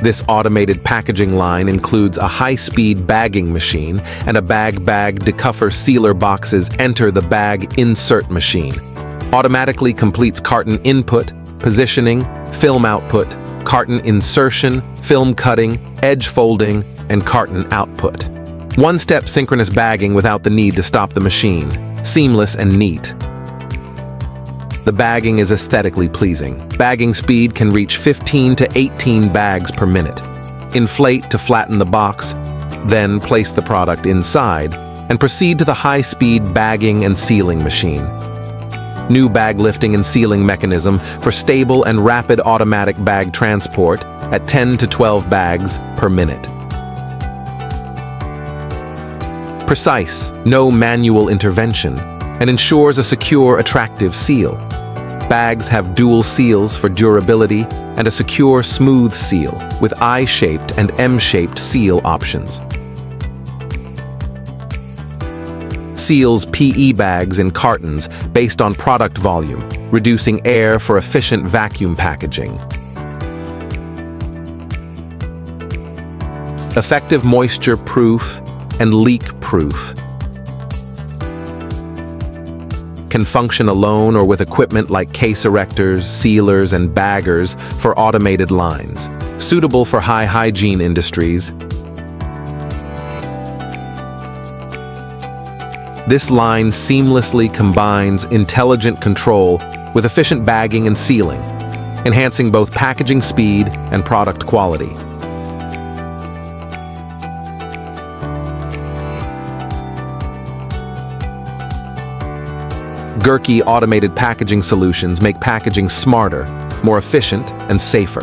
This automated packaging line includes a high-speed bagging machine and a bag decuffer sealer boxes enter the bag insert machine. Automatically completes carton input, positioning, film output, carton insertion, film cutting, edge folding, and carton output. One-step synchronous bagging without the need to stop the machine. Seamless and neat. The bagging is aesthetically pleasing. Bagging speed can reach 15 to 18 bags per minute. Inflate to flatten the box, then place the product inside, and proceed to the high-speed bagging and sealing machine. New bag lifting and sealing mechanism for stable and rapid automatic bag transport at 10 to 12 bags per minute. Precise, no manual intervention, and ensures a secure, attractive seal. Bags have dual seals for durability and a secure, smooth seal with I-shaped and M-shaped seal options. Seals PE bags in cartons based on product volume, reducing air for efficient vacuum packaging. Effective moisture-proof and leak-proof. Can function alone or with equipment like case erectors, sealers, and baggers for automated lines. Suitable for high hygiene industries. This line seamlessly combines intelligent control with efficient bagging and sealing, enhancing both packaging speed and product quality. Gurki automated packaging solutions make packaging smarter, more efficient, and safer.